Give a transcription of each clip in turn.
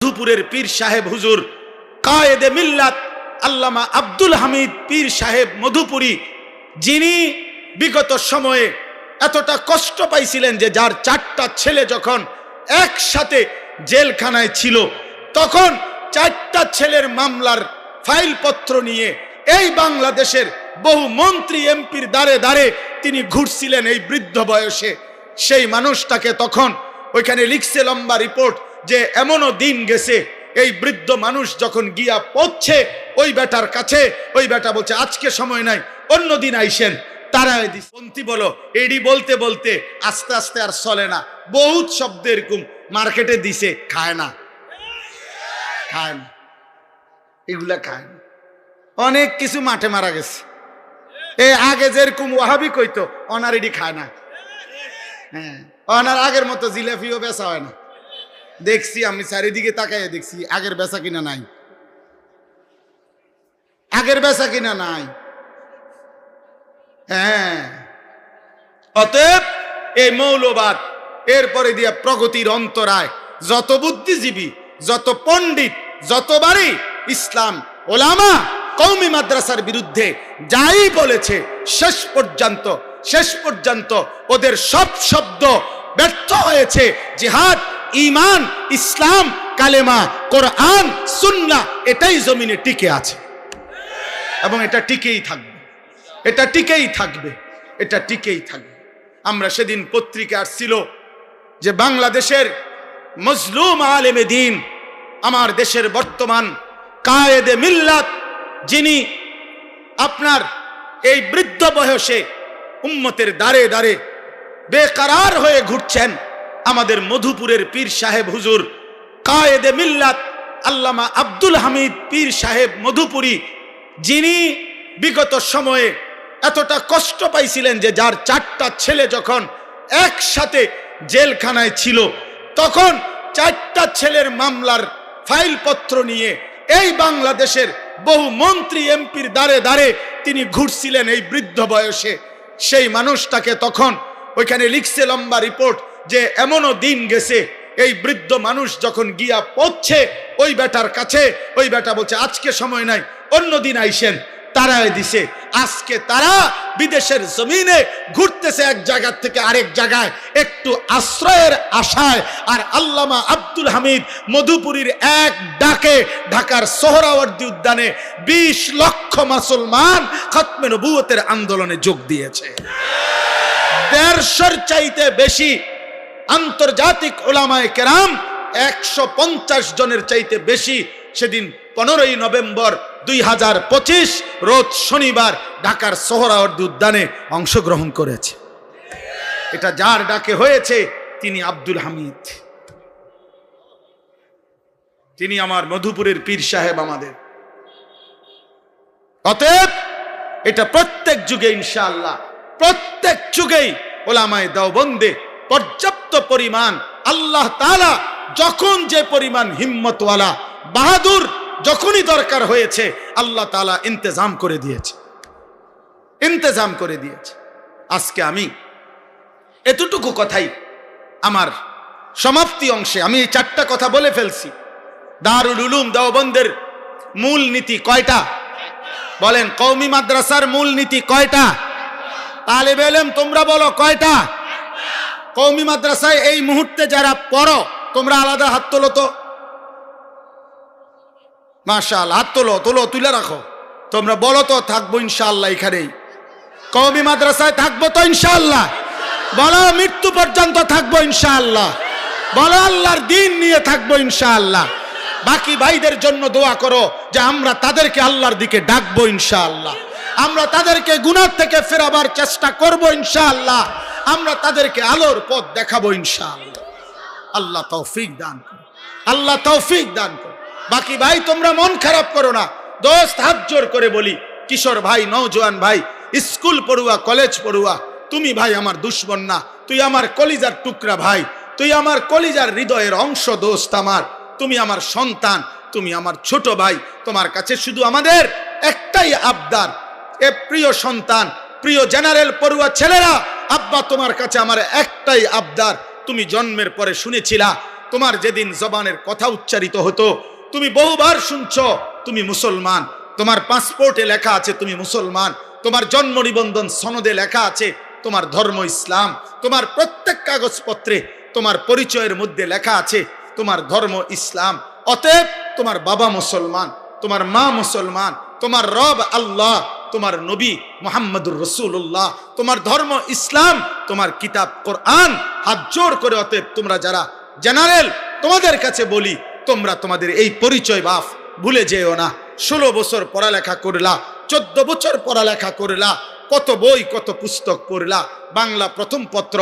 মধুপুরের পীর সাহেব হুজুর কায়েদে মিল্লাত আল্লামা আব্দুল হামিদ পীর সাহেব মধুপুরী, যিনি বিগত সময়ে এতটা কষ্ট পাইছিলেন যে যার 4টা ছেলে যখন একসাথে জেলখানায় ছিল, তখন 4টা ছেলের মামলার ফাইলপত্র নিয়ে এই বাংলাদেশের বহু মন্ত্রী এমপির দ্বারে দ্বারে তিনি ঘুরছিলেন এই বৃদ্ধ বয়সে। সেই মানুষটাকে তখন ওইখানে লিখছে লম্বা রিপোর্ট যে এমনও দিন গেছে, এই বৃদ্ধ মানুষ যখন গিয়া পৌঁছে ওই বেটার কাছে, ওই বেটা বলছে আজকে সময় নাই, অন্য দিন আইসেন। তারা পন্থী বলো এডি বলতে বলতে আস্তে আস্তে আর চলে না, বহুত শব্দ এরকম মার্কেটে দিছে, খায় না, খায় না, এগুলা খায় না। অনেক কিছু মাঠে মারা গেছে। এই আগে যেরকম ওয়াহাবি কইতো, অনার এডি খায় না। হ্যাঁ, অনার আগের মতো জিলাপিও বেচা হয় না। দেখছি আমি চারিদিকে তাকাইয়া দেখছি আগের বেচা কিনা নাই, আগের বেচা কিনা নাই। হ্যাঁ, অতএব এই মৌলবাদ এরপরে দিয়া প্রগতির অন্তরায় যত বুদ্ধিজীবী, যত পণ্ডিত, যতবারই ইসলাম ওলামা কওমি মাদ্রাসার বিরুদ্ধে যাই বলেছে, শেষ পর্যন্ত ওদের সব শব্দ ব্যর্থ হয়েছে। জিহাদ, ঈমান, ইসলাম, কালেমা, কোরআন, সুন্নাহ এটাই জমিনে টিকে আছে এবং এটা টিকেই থাকবে, এটা টিকেই থাকবে, এটা টিকেই থাকবে। আমরা সেদিন পত্রিকা আসছিল যে বাংলাদেশের মজলুম আলেমে দ্বীন, আমার দেশের বর্তমান কায়েদে মিল্লাত, যিনি আপনার এই বৃদ্ধ বয়সে উম্মতের দ্বারে দ্বারে বেকারার হয়ে ঘুরছেন, আমাদের মধুপুরের পীর সাহেব হুজুর কায়েদে মিল্লাত আল্লামা আব্দুল হামিদ পীর সাহেব মধুপুরী, যিনি বিগত সময়ে এতটা কষ্ট পাইছিলেন যে যার 4টা ছেলে যখন একসাথে জেলখানায় ছিল, তখন 4টা ছেলের মামলার ফাইলপত্র নিয়ে এই বাংলাদেশের বহু মন্ত্রী এমপির দ্বারে দ্বারে তিনি ঘুরছিলেন এই বৃদ্ধ বয়সে। সেই মানুষটাকে তখন ওইখানে লিখছে লম্বা রিপোর্ট যে এমনও দিন গেছে, এই বৃদ্ধ মানুষ যখন গিয়া পৌঁছে ওই বেটার কাছে, ওই বেটা বলছে আজকে সময় নাই, অন্য দিন আইসেন। তারাই দিছে। আজকে তারা বিদেশের জমিনে ঘুরতেছে এক জায়গা থেকে আরেক জায়গায় একটু আশ্রয়ের আশায়। আর আল্লামা আব্দুল হামিদ মধুপুরীর এক ডাকে ঢাকার সোহরাওয়ার্দী উদ্যানে 20 লক্ষ মুসলমান খতমে নবুয়তের আন্দোলনে যোগ দিয়েছে। 150-র চাইতে বেশি আন্তর্জাতিক উলামায়ে কেরাম, 150 জনের চাইতে বেশি সেদিন 15ই নভেম্বর 2025 রোজ শনিবার ঢাকার সোহরাওয়ার্দী উদ্যানে অংশগ্রহণ করেছে। এটা যার ডাকে হয়েছে তিনি আব্দুল হামিদ, তিনি আমার মধুপুরের পীর সাহেব আমাদের। অতএব এটা প্রত্যেক যুগে ইনশাআল্লাহ, প্রত্যেক যুগেই ওলামায়ে দেওবন্দে পর্যাপ্ত পরিমাণ আল্লাহ তাআলা যখন যে পরিমাণ হিম্মতওয়ালা বাহাদুর যখনই দরকার হয়েছে আল্লাহ তাআলা ইন্তজাম করে দিয়েছে, ইন্তজাম করে দিয়েছে। আজকে আমি এতটুকু কথাই আমার সমাপ্তি অংশে আমি এই 4টা কথা বলে ফেলছি। দারুল উলুম দেওবন্দের মূল নীতি কয়টা বলেন? কওমি মাদ্রাসার মূল নীতি কয়টা? তালেবে ইলম তোমরা বলো কয়টা? কওমি মাদ্রাসায় এই মুহূর্তে যারা পড়ো তোমরা আলাদা হাত তোলো তো, মাশাআল্লাহ, হাত তোলো, তোলো, তুলে রাখো। তোমরা বলো তো থাকবো ইনশাআল্লাহ এখানেই, কওমি মাদ্রাসায় থাকবো তো ইনশাআল্লাহ? বলো মৃত্যু পর্যন্ত থাকবো ইনশাআল্লাহ? বলো আল্লাহর দ্বীন নিয়ে থাকবো ইনশাআল্লাহ? বাকি ভাইদের জন্য দোয়া করো যে আমরা তাদেরকে আল্লাহর দিকে ডাকবো ইনশাআল্লাহ, আমরা তাদেরকে গুনাহ থেকে ফেরাবার চেষ্টা করব ইনশাআল্লাহ, আমরা তাদেরকে আলোর পথ দেখাবো ইনশাআল্লাহ। আল্লাহ তৌফিক দান করুন, আল্লাহ তৌফিক দান করুন। বাকি ভাই তোমরা মন খারাপ করো না, দোস্ত হাত জোর করে বলি, কিশোর ভাই, নওজোয়ান ভাই, স্কুল পড়ুয়া, কলেজ পড়ুয়া, তুমি ভাই আমার দুশ্মন না, তুই আমার কলিজার টুকরা ভাই, তুই আমার কলিজার হৃদয়ের অংশ দোস্ত আমার, তুমি আমার সন্তান, তুমি আমার ছোট ভাই। তোমার কাছে শুধু আমাদের একটাই আবদার, এ প্রিয় সন্তান, প্রিয় জেনারেল পড়ুয়া ছেলেরা, আব্বা তোমার কাছে আমার একটাই আবদার, তুমি জন্মের পরে শুনেছিলা তোমার যেদিন জবানের কথা উচ্চারিত হতো তুমি বহুবার শুনছো তুমি মুসলমান, তোমার পাসপোর্টে লেখা আছে তুমি মুসলমান, তোমার জন্ম নিবন্ধন সনদে লেখা আছে তোমার ধর্ম ইসলাম, তোমার প্রত্যেক কাগজপত্রে তোমার পরিচয়ের মধ্যে লেখা আছে তোমার ধর্ম ইসলাম। অতএব তোমার বাবা মুসলমান, তোমার মা মুসলমান, তোমার রব আল্লাহ, তোমার নবী মুহাম্মদুর রাসূলুল্লাহ, তোমার ধর্ম ইসলাম, তোমার কিতাব কোরআন। হাত জোর করে অতএব তোমরা যারা জেনারেল, তোমাদের কাছে বলি তোমরা তোমাদের এই পরিচয় বাপ ভুলে যেও না। 16 বছর পড়ালেখা করলা, 14 বছর পড়ালেখা করলা, কত বই কত পুস্তক পড়লা, বাংলা প্রথম পত্র,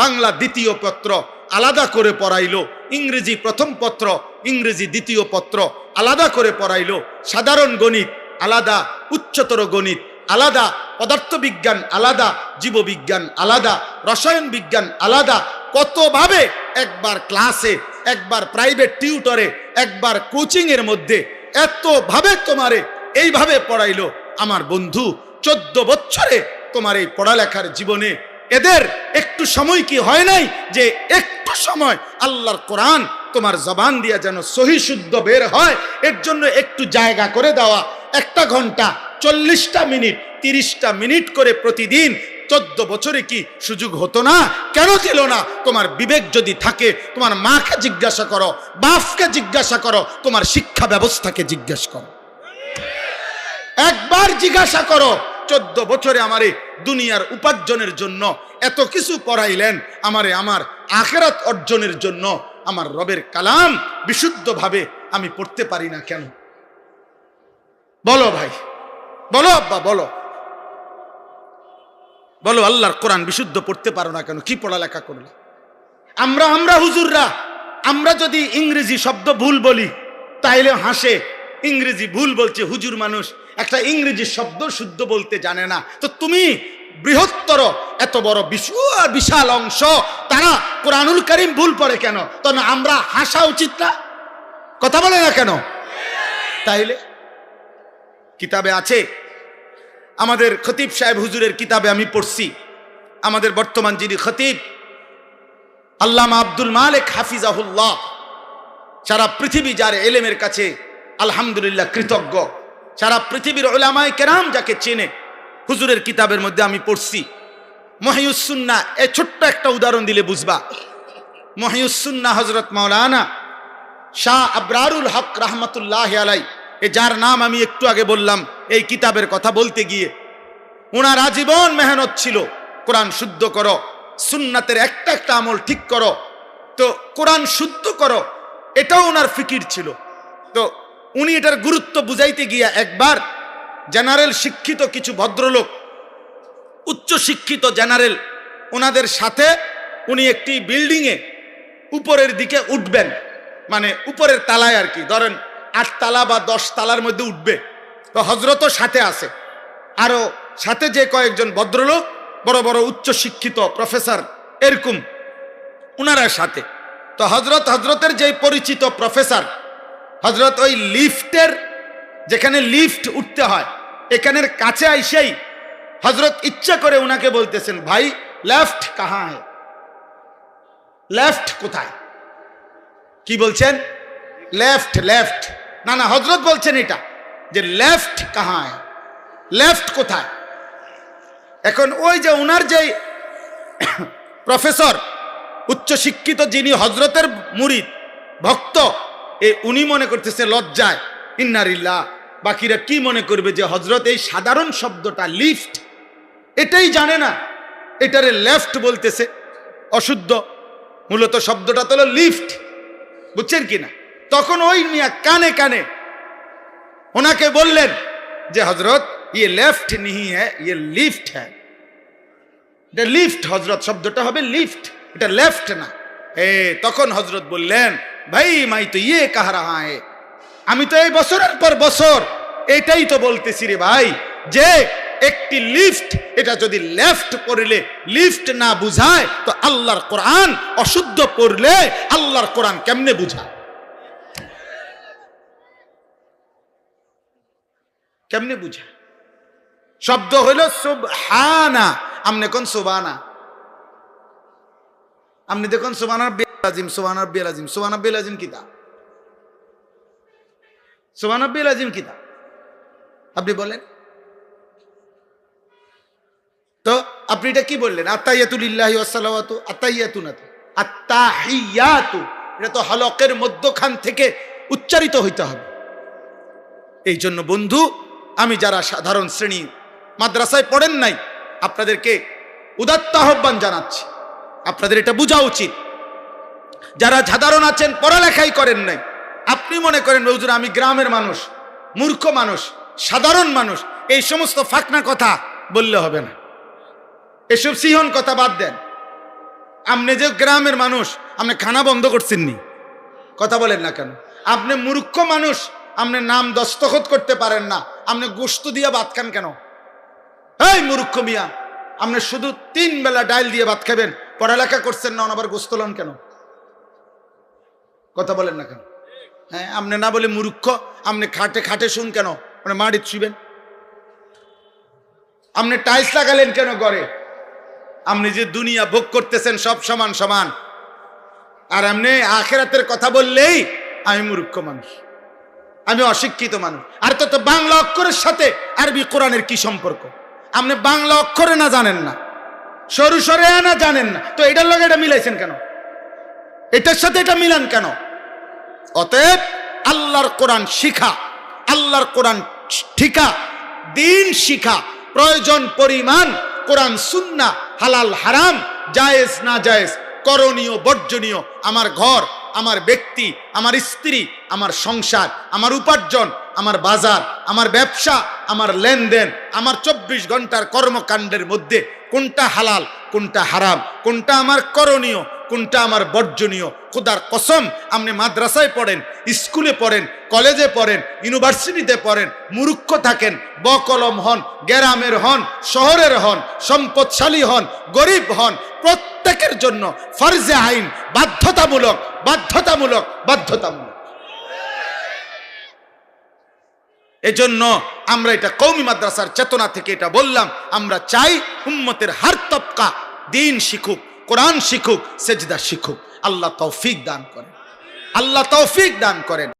বাংলা দ্বিতীয় পত্র আলাদা করে পড়াইলো, ইংরেজি প্রথম পত্র, ইংরেজি দ্বিতীয় পত্র আলাদা করে পড়াইলো, সাধারণ গণিত আলাদা, উচ্চতর গণিত আলাদা, পদার্থবিজ্ঞান আলাদা, জীববিজ্ঞান আলাদা, রসায়ন বিজ্ঞান আলাদা। কতভাবে একবার ক্লাসে, একবার প্রাইভেট টিউটরে, একবার কোচিং এর মধ্যে এতভাবে তোমারে এইভাবে পড়াইলো। আমার বন্ধু 14 বছরে তোমার এই পড়ালেখার জীবনে এদের একটু সময় কি হয় নাই যে একটু সময় আল্লাহর কোরআন তোমার জবান দিয়া যেন সহি শুদ্ধ বের হয়, এর জন্য একটু জায়গা করে দেওয়া। 1 ঘন্টা 40টা মিনিট 30টা মিনিট করে প্রতিদিন 14 বছরে কি সুযোগ হতো না? কেন দিল না? তোমার বিবেক যদি থাকে তোমার মাকে জিজ্ঞাসা করো, বাপকে জিজ্ঞাসা করো, তোমার শিক্ষা ব্যবস্থাকে জিজ্ঞাসা করো, একবার জিজ্ঞাসা করো। 14 বছরে আমারে দুনিয়ার উপার্জনের জন্য এত কিছু পড়াইলেন, আমারে আমার আখিরাত অর্জনের জন্য আমার রবের কালাম বিশুদ্ধভাবে আমি পড়তে পারি না কেন? বলো ভাই, বলো আব্বা, বলো বলো, আল্লাহর কোরআন বিশুদ্ধ পড়তে পারো না কেন? কি পড়ালেখা করলে? আমরা হুজুররা আমরা যদি ইংরেজি শব্দ ভুল বলি তাইলে হাসে, ইংরেজি ভুল বলছে হুজুর মানুষ, একটা ইংরেজি শব্দ শুদ্ধ বলতে জানে না। তো তুমি বৃহত্তর এত বড় বিশাল অংশ তারা কোরআনুল কারীম ভুল পড়ে কেন? তো আমরা হাসা উচিত না? কথা বলে না কেন? তাইলে কিতাবে আছে, আমাদের খতিব সাহেব হুজুরের কিতাবে আমি পড়ছি, আমাদের বর্তমান যিনি খতিব আল্লামা আব্দুল মালিক হাফিজাহুল্লাহ, সারা পৃথিবী যার এলেমের কাছে আলহামদুলিল্লাহ কৃতজ্ঞ, সারা পৃথিবীর উলামায়ে কেরাম যাকে চেনে, হুজুরের কিতাবের মধ্যে আমি পড়ছি মহিউস সুন্নাহ। এই ছোট্ট একটা উদাহরণ দিলে বুঝবা। মহিউস সুন্নাহ হযরত মাওলানা শাহ আবরারুল হক রাহমাতুল্লাহি আলাইহি, যার নাম আমি একটু আগে বললাম এই কিতাবের কথা বলতে গিয়ে, ওনার আজীবন মেহনত ছিল কোরআন শুদ্ধ করো, সুন্নাতের একটা আমল ঠিক করো, তো কোরআন শুদ্ধ করো, এটাও ওনার ফিকির ছিল। তো উনি এটার গুরুত্ব বুঝাইতে গিয়া একবার জেনারেল শিক্ষিত কিছু ভদ্রলোক, উচ্চ শিক্ষিত জেনারেল, ওনাদের সাথে উনি একটি বিল্ডিংয়ে উপরের দিকে উঠবেন, মানে উপরের তালায় আর কি, ধরেন 8 তালা বা 10 তালার মধ্যে উঠবে। তো হজরতও সাথে আছে, আরো সাথে যে কয়েকজন ভদ্রলোক বড় বড় উচ্চ শিক্ষিত প্রফেসর এরকম ওনারা সাথে। তো হজরতের যে পরিচিত প্রফেসর, হজরত ওই লিফটের, যেখানে লিফট উঠতে হয় এখানের কাছে আইসেই হজরত ইচ্ছা করে উনাকে বলতেছেন, ভাই লেফট কাহা হ্যায়, লেফট কোথায়? কি বলছেন? লেফট, লেফট না না, হজরত বলছেন এটা যে লেফট কাহা হ্যায়, লেফট কোথায়? এখন ওই যে উনার যে প্রফেসর উচ্চ শিক্ষিত, যিনি হজরতের মুরিদ ভক্ত, উনি মনে করতেছে লজ্জায় ইন্নারিল্লাহ, বাকিরা কি মনে করবে যে হজরত এই সাধারণ শব্দটা লিফট এটাই জানে না, এটারে লেফট বলতেছে, অশুদ্ধ। মূলত শব্দটা তো হলো লিফট, বুঝছেন কিনা? তখন ওই মিয়া কানে কানে ওনাকে বললেন যে হজরত ইয়ে লেফট नहीं है, ये লিফট है, এটা লিফট হজরত, শব্দটা হবে লিফট, এটা লেফট না। তখন হজরত বললেন, ভাই মাই তো ইয়ে কাহ রাহা है, আমি তো এই বছরের পর বছর এটাই তো বলতেছি রে ভাই, যে একটি লিফট, এটা যদি লেফট পড়লে লিফট না বুঝায় তো আল্লাহর কোরআন অশুদ্ধ পড়লে আল্লাহর কোরআন কেমনে বুঝায়? কেমনে বুঝায়? শব্দ হইল সুবহানা, আমনে কোন সুবহানা, আমনে দেখুন সুবহানার আজিম, সুবহান রাব্বিয়াল আজিম। সুবহান রাব্বিয়াল আজিম কিতা? সুবহান রাব্বিয়াল আজিম কিতা? আপনি বলেন তো। আপনি এটা কি বললেন? আত্তাহিয়াতু লিল্লাহি ওয়াস সালাওয়াতু, আত্তাহিয়াতু না তো, আত্তাহিয়াতু। এটা তো হলকের মধ্যখান থেকে উচ্চারিত হইতে হবে। এই জন্য বন্ধু, আমি যারা সাধারণ শ্রেণী মাদ্রাসায় পড়েন নাই, আপনাদেরকে উদাত্ত আহ্বান জানাচ্ছি, আপনাদের এটা বোঝা উচিত। যারা সাধারণ আছেন, পড়ালেখাই করেন নাই, আপনি মনে করেন হুজুর আমি গ্রামের মানুষ, মূর্খ মানুষ, সাধারণ মানুষ, এই সমস্ত ফাকনা কথা বললে হবে না। এসব সিহন কথা বাদ দেন। আপনি যে গ্রামের মানুষ, আপনি খানা বন্ধ করছেন নি? কথা বলেন না কেন? আপনি মূর্খ মানুষ, আপনি নাম দস্তখত করতে পারেন না, আপনি গোশত দিয়া ভাত খান কেন? এই মূর্খ মিয়া, আপনি শুধু 3 বেলা ডাইল দিয়ে ভাত খাবেন, পড়ালেখা করছেন না, আবার গোশত লন কেন? কথা বলেন না কেন? হ্যাঁ, আপনি না বলে মূর্খ, আপনি খাটে খাটে শুন কেন? আপনি মাটিতে শুবেন। আপনি টাইলস লাগালেন কেন ঘরে? আপনি যে দুনিয়া ভোগ করতেছেন সব সমান সমান, আর আপনি আখিরাতের কথা বললেই আমি মূর্খ মানুষ, আমি অশিক্ষিত মানুষ। আর তো বাংলা অক্ষরের সাথে আরবি কোরআনের কি সম্পর্ক? আপনি বাংলা অক্ষরে না জানেন না, সরু সরে না জানেন না, তো এটার লগে এটা মিলাইছেন কেন? এটার সাথে এটা মিলান কেন? অতএব আল্লাহর কোরআন শিখা, আল্লাহর কোরআন ঠিকা, দিন শিখা, প্রয়োজন পরিমাণ কোরআন সুন্নাহ, হালাল হারাম, জায়েজ না জায়েজ, করণীয় বর্জনীয়, আমার ঘর, আমার ব্যক্তি, আমার স্ত্রী, আমার সংসার, আমার উপার্জন, আমার বাজার, আমার ব্যবসা, আমার লেনদেন, আমার 24 ঘন্টার কর্মকাণ্ডের মধ্যে কোনটা হালাল, কোনটা হারাম, কোনটা আমার করণীয়, কোনটা আমার বর্জনীয়। খোদার কসম, আপনি মাদ্রাসায় পড়েন, স্কুলে পড়েন, কলেজে পড়েন, ইউনিভার্সিটিতে পড়েন, মূর্খ থাকেন, বকলম হন, গ্রামের হন, শহরের হন, সম্পদশালী হন, গরিব হন, প্রত্যেকের জন্য ফরজে আইন, বাধ্যতামূলক, বাধ্যতামূলক, বাধ্যতামূলক। এজন্য আমরা এটা কওমি মাদ্রাসার চেতনা থেকে এটা বললাম, আমরা চাই উম্মতের হার তবকা দিন শিখুক, কোরআন শিখুক, সেজদা শিখুক। আল্লাহ তৌফিক দান করেন, আল্লাহ তৌফিক দান করেন।